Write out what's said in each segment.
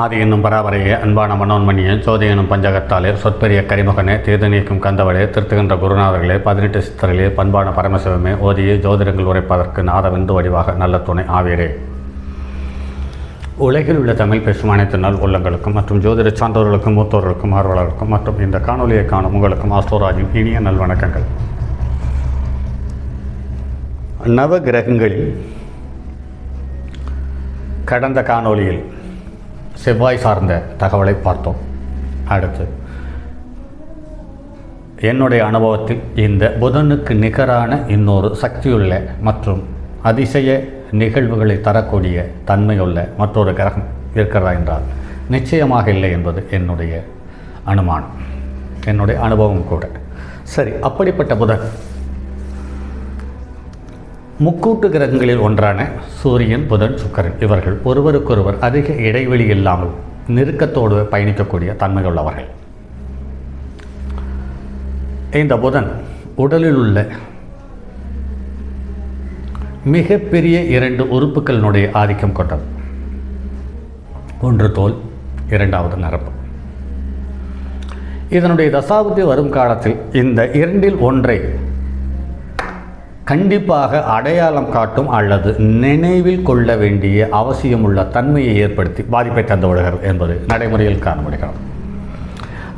ஆதி என்னும் பராபரையே அன்பான மனோன்மணியே சோதி எனும் பஞ்சகத்தாலே சொற்பெரிய கரிமுகனே தீர்த்து நீக்கும் கந்தவளே திருத்துகின்ற குருநாதர்களே 18 சித்தர்களே பண்பான பரமசிவமே ஓதியே ஜோதிடங்கள் உரைப்பதற்கு நாதவெந்து வடிவாக நல்ல துணை ஆவீரே. உலகில் உள்ள தமிழ் பேசும் அனைத்து நாள் உள்ளங்களுக்கும் மற்றும் ஜோதிட சான்றோர்களுக்கும் மூத்தோர்களுக்கும் ஆர்வலர்களுக்கும் மற்றும் இந்த காணொலியை காணும் உங்களுக்கும் ஆஸ்ட்ரோராஜின் இனிய நல்வணக்கங்கள். நவ கிரகங்களில் கடந்த காணொலியில் செவ்வாய் சார்ந்த தகவலை பார்த்தோம். அடுத்து என்னுடைய அனுபவத்தில் இந்த புதனுக்கு நிகரான இன்னொரு சக்தியுள்ள மற்றும் அதிசய நிகழ்வுகளை தரக்கூடிய தன்மையுள்ள மற்றொரு கிரகம் இருக்கிறதா என்றால் நிச்சயமாக இல்லை என்பது என்னுடைய அனுமானம், என்னுடைய அனுபவம் கூட. சரி, அப்படிப்பட்ட புதன் முக்கூட்டு கிரகங்களில் ஒன்றான சூரியன், புதன், சுக்கிரன் இவர்கள் ஒருவருக்கொருவர் அதிக இடைவெளி இல்லாமல் நெருக்கத்தோடு பயணிக்கக்கூடிய தன்மை உள்ளவர்கள். இந்த புதன் உடலில் உள்ள மிகப்பெரிய 2 உறுப்புகளினுடைய ஆதிக்கம் கொண்டது. ஒன்று தோல், இரண்டாவது நரம்பு. இதனுடைய தசாபுத்தி வரும் காலத்தில் இந்த 2இல் ஒன்றை கண்டிப்பாக அடையாளம் காட்டும் அல்லது நினைவில் கொள்ள வேண்டிய அவசியமுள்ள தன்மையை ஏற்படுத்தி பாதிப்பை தந்து விடுகிறது என்பது நடைமுறையில் காண முடிகிறது.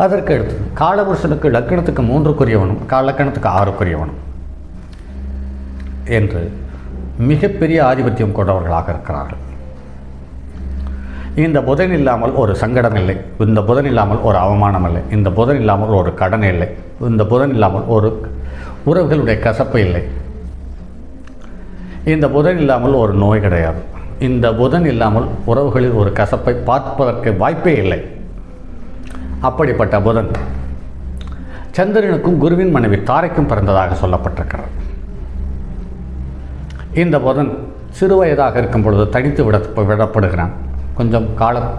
அதற்கு அடுத்து காலபுருஷனுக்கு லக்கணத்துக்கு 3க்குரியவனும் லக்கணத்துக்கு 6க்குரியவனும் என்று மிகப்பெரிய ஆதிபத்தியம் கொண்டவர்களாக இருக்கிறார்கள். இந்த புதன் இல்லாமல் ஒரு சங்கடம் இல்லை, இந்த புதன் இல்லாமல் ஒரு அவமானம் இல்லை, இந்த புதன் இல்லாமல் ஒரு கடன் இல்லை, இந்த புதன் இல்லாமல் ஒரு உறவுகளுடைய கசப்பு இல்லை, இந்த புதன் இல்லாமல் ஒரு நோய் கிடையாது, இந்த புதன் இல்லாமல் உறவுகளில் ஒரு கசப்பை பார்ப்பதற்கு வாய்ப்பே இல்லை. அப்படிப்பட்ட புதன் சந்திரனுக்கும் குருவின் மனைவி தாரைக்கும் பிறந்ததாக சொல்லப்பட்டிருக்கிறது. இந்த புதன் சிறு வயதாக இருக்கும் பொழுது தனித்து விடப்படுகிறான். கொஞ்சம் காலம்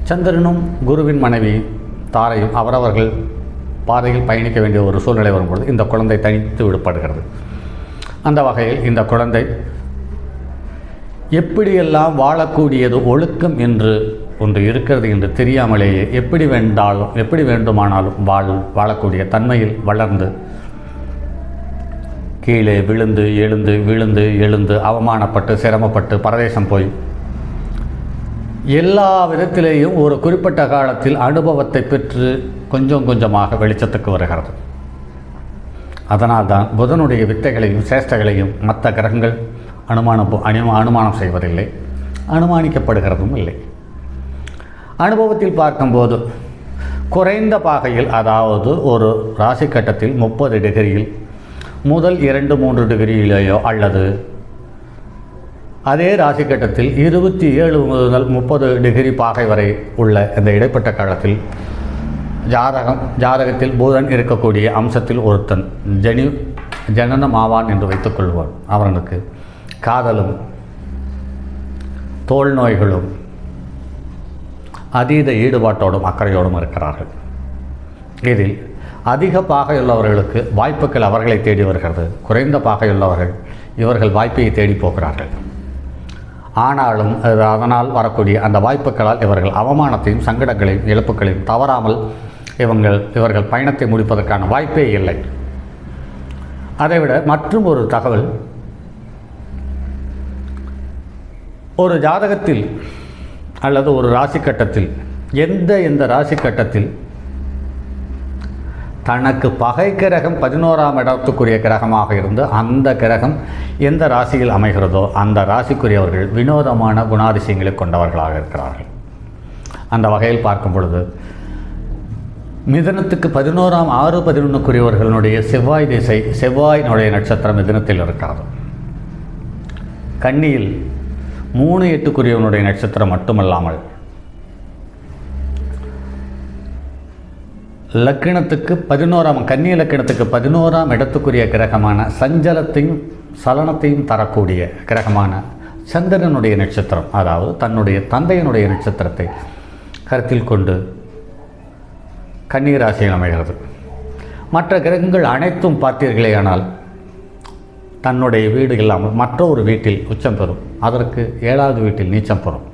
சந்திரனும் குருவின் மனைவி தாரையும் அவரவர்கள் பாதையில் பயணிக்க வேண்டிய ஒரு சூழ்நிலை வரும்பொழுது இந்த குழந்தை தனித்து விடப்படுகிறது. அந்த வகையில் இந்த குழந்தை எப்படியெல்லாம் வாழக்கூடியது ஒழுக்கம் என்று ஒன்று இருக்கிறது என்று தெரியாமலேயே எப்படி வேண்டுமானாலும் வாழக்கூடிய தன்மையில் வளர்ந்து கீழே விழுந்து எழுந்து அவமானப்பட்டு சிரமப்பட்டு பரதேசம் போய் எல்லா விதத்திலேயும் ஒரு குறிப்பிட்ட காலத்தில் அனுபவத்தை பெற்று கொஞ்சம் கொஞ்சமாக வெளிச்சத்துக்கு வருகிறது. அதனால்தான் புதனுடைய வித்தைகளையும் சேஷ்டைகளையும் மற்ற கிரகங்கள் அனுமானம் செய்வதில்லை, அனுமானிக்கப்படுகிறதும் இல்லை. அனுபவத்தில் பார்க்கும்போது குறைந்த பாகையில், அதாவது ஒரு ராசி கட்டத்தில் 30 டிகிரியில் முதல் 2-3 டிகிரியிலேயோ அல்லது அதே ராசி கட்டத்தில் 27 முதல் 30 டிகிரி பாகை வரை உள்ள இந்த இடைப்பட்ட காலத்தில் ஜாதகத்தில் புதன் இருக்கக்கூடிய அம்சத்தில் ஒருத்தன் ஜனனம் ஆவான் என்று வைத்துக்கொள்வான். அவனுக்கு காதலும் தோல் நோய்களும் அதீத ஈடுபாட்டோடும் அக்கறையோடும் இருக்கிறார்கள். இதில் அதிக பாகையுள்ளவர்களுக்கு வாய்ப்புகள் அவர்களை தேடி வருகிறது, குறைந்த பாகையுள்ளவர்கள் இவர்கள் வாய்ப்பை தேடி போகிறார்கள். ஆனாலும் அதனால் வரக்கூடிய அந்த வாய்ப்புகளால் இவர்கள் அவமானத்தையும் சங்கடங்களையும் இழப்புகளையும் தவறாமல் இவர்கள் பயணத்தை முடிப்பதற்கான வாய்ப்பே இல்லை. அதைவிட மற்றும் ஒரு தகவல், ஒரு ஜாதகத்தில் அல்லது ஒரு ராசி கட்டத்தில் எந்த ராசி கட்டத்தில் தனக்கு பகை கிரகம் 11ஆம் இடத்துக்குரிய கிரகமாக இருந்து அந்த கிரகம் எந்த ராசியில் அமைகிறதோ அந்த ராசிக்குரியவர்கள் வினோதமான குணாதிசயங்களை கொண்டவர்களாக இருக்கிறார்கள். அந்த வகையில் பார்க்கும் பொழுது மிதுனத்துக்கு 11ஆம் 6-11க்குரியவர்களுடைய செவ்வாயினுடைய நட்சத்திரம் மிதுனத்தில் இருக்கிறது. கன்னியில் 3-8க்குரியவனுடைய நட்சத்திரம் மட்டுமல்லாமல் லக்கினத்துக்கு 11ஆம் கன்னி லக்கினத்துக்கு 11ஆம் இடத்துக்குரிய கிரகமான சஞ்சலத்தையும் சலனத்தையும் தரக்கூடிய கிரகமான சந்திரனுடைய நட்சத்திரம், அதாவது தன்னுடைய தந்தையினுடைய நட்சத்திரத்தை கருத்தில் கொண்டு கன்னி ராசியில் அமைகிறது. மற்ற கிரகங்கள் அனைத்தும் பார்த்தீர்களேயானால் தன்னுடைய வீடு இல்லாமல் மற்றொரு வீட்டில் உச்சம் பெறும், அதற்கு 7வது வீட்டில் நீச்சம் பெறும்.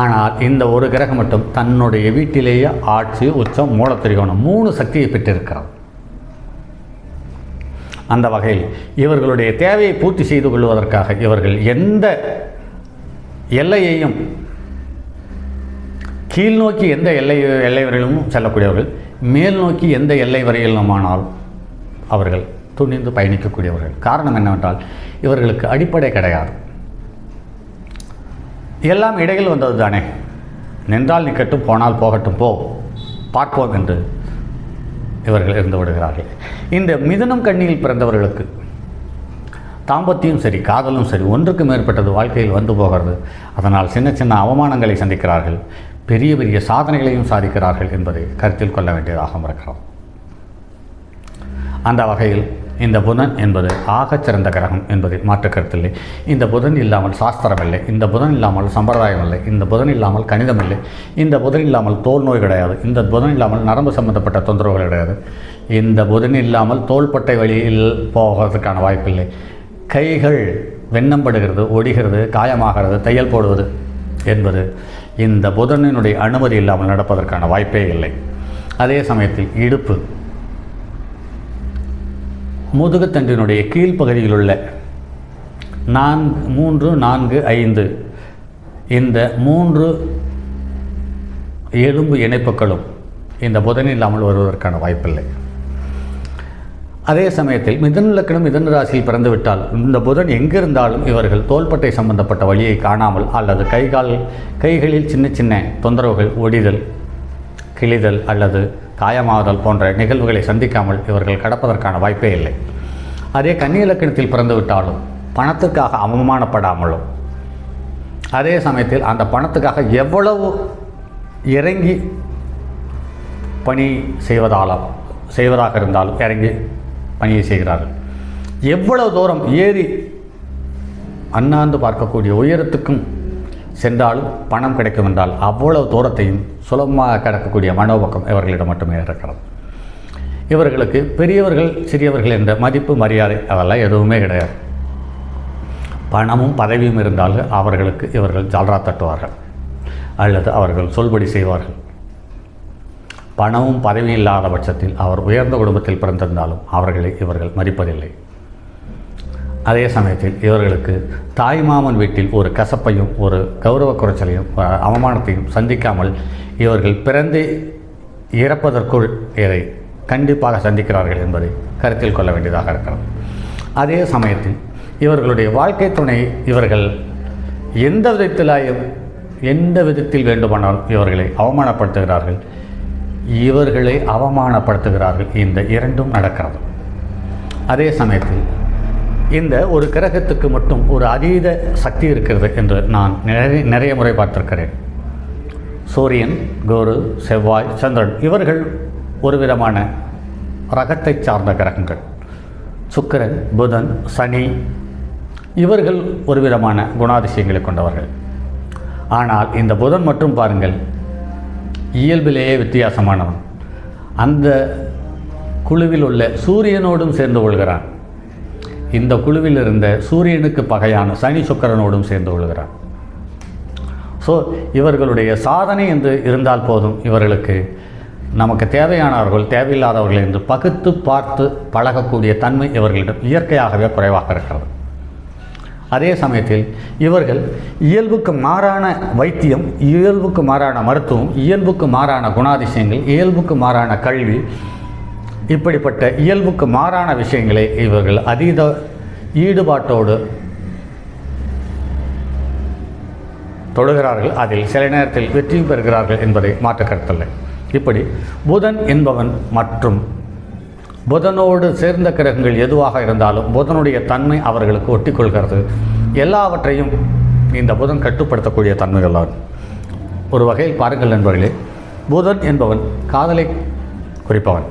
ஆனால் இந்த ஒரு கிரகம் மட்டும் தன்னுடைய வீட்டிலேயே ஆட்சி, உச்சம், மூலத்திரிகோணம் 3 சக்தியை பெற்றிருக்கிறது. அந்த வகையில் இவர்களுடைய தேவையை பூர்த்தி செய்து கொள்வதற்காக இவர்கள் எந்த எல்லையையும் கீழ் நோக்கி எந்த எல்லை வரையிலும் செல்லக்கூடியவர்கள், மேல் நோக்கி எந்த எல்லை வரையிலுமானால் அவர்கள் துணிந்து பயணிக்கக்கூடியவர்கள். காரணம் என்னவென்றால் இவர்களுக்கு அடிப்படை கிடையாது. எல்லாம் இடையில் வந்தது தானே. நின்றால் நிற்கட்டும், போனால் போகட்டும், பார்ப்போம் என்று இவர்கள் இருந்து விடுகிறார்கள். இந்த மிதுனம் கன்னியில் பிறந்தவர்களுக்கு தாம்பத்தியம் சரி, காதலும் சரி, ஒன்றுக்கு மேற்பட்டது வாழ்க்கையில் வந்து போகிறது. அதனால் சின்ன சின்ன அவமானங்களை சந்திக்கிறார்கள், பெரிய பெரிய சாதனைகளையும் சாதிக்கிறார்கள் என்பதை கருத்தில் கொள்ள வேண்டியதாக இருக்கிறது. அந்த வகையில் இந்த புதன் என்பது ஆகச்சிறந்த கிரகம் என்பதில் மாற்று கருத்தில்லை. இந்த புதன் இல்லாமல் சாஸ்திரம் இல்லை, இந்த புதன் இல்லாமல் சம்பிரதாயம் இல்லை, இந்த புதன் இல்லாமல் கணிதம் இல்லை, இந்த புதன் இல்லாமல் தோல் நோய் கிடையாது, இந்த புதன் இல்லாமல் நரம்பு சம்பந்தப்பட்ட தொந்தரவுகள் கிடையாது, இந்த புதன் இல்லாமல் தோள்பட்டை வழியில் போவதற்கான வாய்ப்பில்லை. கைகள் வெண்ணம்படுகிறது, ஒடிகிறது, காயமாகிறது, தையல் போடுவது என்பது இந்த புதனினுடைய அனுமதி இல்லாமல் நடப்பதற்கான வாய்ப்பே இல்லை. அதே சமயத்தில் இடுப்பு, முதுகுத்தண்டினுடைய கீழ்ப்பகுதியில் உள்ள 3, 4, 5 இந்த 3 எலும்பு இணைப்புகளும் இந்த புதன் இல்லாமல் வருவதற்கான வாய்ப்பில்லை. அதே சமயத்தில் மிதுன லக்னம், மிதுன ராசியில் பிறந்துவிட்டால் இந்த புதன் எங்கிருந்தாலும் இவர்கள் தோள்பட்டை சம்பந்தப்பட்ட வழியை காணாமல் அல்லது கைகளில் சின்ன சின்ன தொந்தரவுகள், ஒடிதல், கிழிதல் அல்லது காயமாதல் போன்ற நிகழ்வுகளை சந்திக்காமல் இவர்கள் கடப்பதற்கான வாய்ப்பே இல்லை. அதே கன்னி இலக்கணத்தில் பிறந்துவிட்டாலும் பணத்துக்காக அவமானப்படாமலும், அதே சமயத்தில் அந்த பணத்துக்காக எவ்வளவு இறங்கி பணி செய்வதாக இருந்தாலும் இறங்கி பணியை செய்கிறார்கள். எவ்வளவு தூரம் ஏறி அண்ணாந்து பார்க்கக்கூடிய உயரத்துக்கும் சென்றாலும் பணம் கிடைக்கும் என்றால் அவ்வளவு தூரத்தையும் சுலபமாக கடக்கக்கூடிய மனோபக்கம் இவர்களிடம் மட்டுமே இருக்கிறது. இவர்களுக்கு பெரியவர்கள் சிறியவர்கள் என்ற மதிப்பு, மரியாதை அதெல்லாம் எதுவுமே கிடையாது. பணமும் பதவியும் இருந்தாலும் அவர்களுக்கு இவர்கள் ஜால்ரா தட்டுவார்கள் அல்லது அவர்கள் சொல்படி செய்வார்கள். பணமும் பதவி இல்லாத பட்சத்தில் அவர் உயர்ந்த குடும்பத்தில் பிறந்திருந்தாலும் அவர்களை இவர்கள் மதிப்பதில்லை. அதே சமயத்தில் இவர்களுக்கு தாய்மாமன் வீட்டில் ஒரு கசப்பையும் ஒரு கௌரவ குறைச்சலையும் அவமானத்தையும் சந்திக்காமல் இவர்கள் பிறந்து இறப்பதற்குள் இதை கண்டிப்பாக சந்திக்கிறார்கள் என்பதை கருத்தில் கொள்ள வேண்டியதாக இருக்கிறது. அதே சமயத்தில் இவர்களுடைய வாழ்க்கை துணை இவர்கள் எந்த விதத்தில் வேண்டுமானால் இவர்களை அவமானப்படுத்துகிறார்கள். இந்த இரண்டும் நடக்கிறது. அதே சமயத்தில் இந்த ஒரு கிரகத்துக்கு மட்டும் ஒரு அதீத சக்தி இருக்கிறது என்று நான் நிறைய முறை பார்த்திருக்கிறேன். சூரியன், குரு, செவ்வாய், சந்திரன் இவர்கள் ஒரு விதமான ரகத்தை சார்ந்த கிரகங்கள். சுக்கிரன், புதன், சனி இவர்கள் ஒரு விதமான குணாதிசயங்களை கொண்டவர்கள். ஆனால் இந்த புதன் மட்டும் பாருங்கள், இயல்பிலேயே வித்தியாசமானவன். அந்த குழுவில் உள்ள சூரியனோடும் சேர்ந்து கொள்கிறான். இந்த குழுவில் இருந்த சூரியனுக்கு பகையான சனி சுக்கிரனோடும் சேர்ந்து கொள்கிறான். ஸோ இவர்களுடைய சாதனை என்று இருந்தால் போதும், இவர்களுக்கு நமக்கு தேவையானவர்கள், தேவையில்லாதவர்கள் என்று பகுத்து பார்த்து பழகக்கூடிய தன்மை இவர்களிடம் இயற்கையாகவே குறைவாக இருக்கிறது. அதே சமயத்தில் இவர்கள் இயல்புக்கு மாறான வைத்தியம், இயல்புக்கு மாறான மருத்துவம், இயல்புக்கு மாறான குணாதிசயங்கள், இயல்புக்கு மாறான கல்வி, இப்படிப்பட்ட இயல்புக்கு மாறான விஷயங்களை இவர்கள் அதீத ஈடுபாட்டோடு தொடுகிறார்கள். அதில் சில நேரத்தில் வெற்றியும் பெறுகிறார்கள் என்பதை மாற்று கருத்தில்லை. இப்படி புதன் என்பவன் மற்றும் புதனோடு சேர்ந்த கிரகங்கள் எதுவாக இருந்தாலும் புதனுடைய தன்மை அவர்களுக்கு ஒட்டிக்கொள்கிறது. எல்லாவற்றையும் இந்த புதன் கட்டுப்படுத்தக்கூடிய தன்மைகள் தான். ஒரு வகையில் பாருங்கள் நண்பர்களே, புதன் என்பவன் காதலை குறிப்பவன்.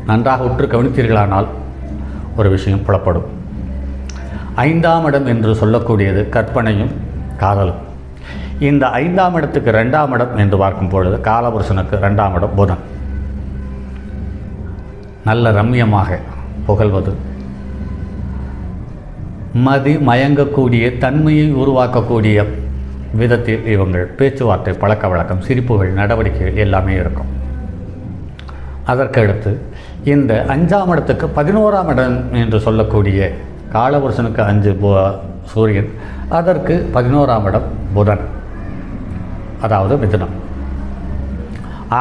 நன்றாக உற்று கவனித்தீர்களானால் ஒரு விஷயம் புலப்படும். 5ஆம் இடம் என்று சொல்லக்கூடியது கற்பனையும் காதலும். இந்த 5ஆம் இடத்துக்கு 2ஆம் இடம் என்று பார்க்கும் பொழுது காலபுருஷனுக்கு 2ஆம் இடம் புதன். நல்ல ரம்யமாக புகழ்வது, மயங்கக்கூடிய தன்மையை உருவாக்கக்கூடிய விதத்தில் இவங்கள் பேச்சுவார்த்தை, பழக்க வழக்கம், சிரிப்புகள், நடவடிக்கைகள் எல்லாமே இருக்கும். அதற்கடுத்து இந்த 5ஆம் இடத்துக்கு 11ஆம் இடம் என்று சொல்லக்கூடிய காலபுருஷனுக்கு 5 சூரியன், அதற்கு 11ஆம் இடம் புதன், அதாவது மிதுனம்.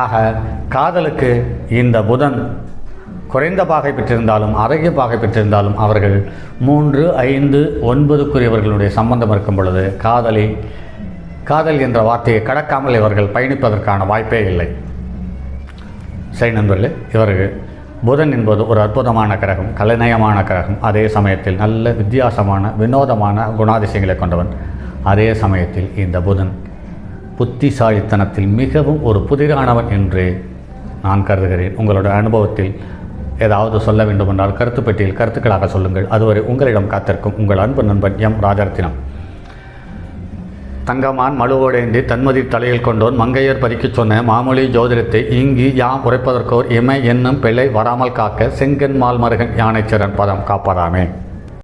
ஆக காதலுக்கு இந்த புதன் குறைந்த பாகை பெற்றிருந்தாலும் அழகிய பாகை பெற்றிருந்தாலும் அவர்கள் 3, 5, 9க்குரியவர்களுடைய சம்பந்தம் இருக்கும் பொழுது காதல் என்ற வார்த்தையை கடக்காமல் இவர்கள் பயணிப்பதற்கான வாய்ப்பே இல்லை. சரி நண்பர்களே, இவர்கள் புதன் என்பது ஒரு அற்புதமான கிரகம், கலைநயமான கிரகம், அதே சமயத்தில் நல்ல வித்தியாசமான வினோதமான குணாதிசயங்களை கொண்டவன். அதே சமயத்தில் இந்த புதன் புத்திசாலித்தனத்தில் மிகவும் ஒரு புதிரானவன் என்று நான் கருதுகிறேன். உங்களோட அனுபவத்தில் ஏதாவது சொல்ல வேண்டுமென்றால் கருத்து பெட்டியில் கருத்துக்களாக சொல்லுங்கள். அதுவரை உங்களிடம் காத்திருக்கும் உங்கள் அன்பு நண்பன் எம் ராஜரத்தினம். தங்கமான் மழுவோடேந்தி தன்மதி தலையில் கொண்டோன் மங்கையர் பறிக்கச் சொன்ன மாமொழி ஜோதிடத்தை இங்கு யாம் உரைப்பதற்கோர் இமை என்னும் பிள்ளை வராமல் காக்க செங்கன் மால் மருகன் யானைச்சரன் பதம் காப்பதாமே.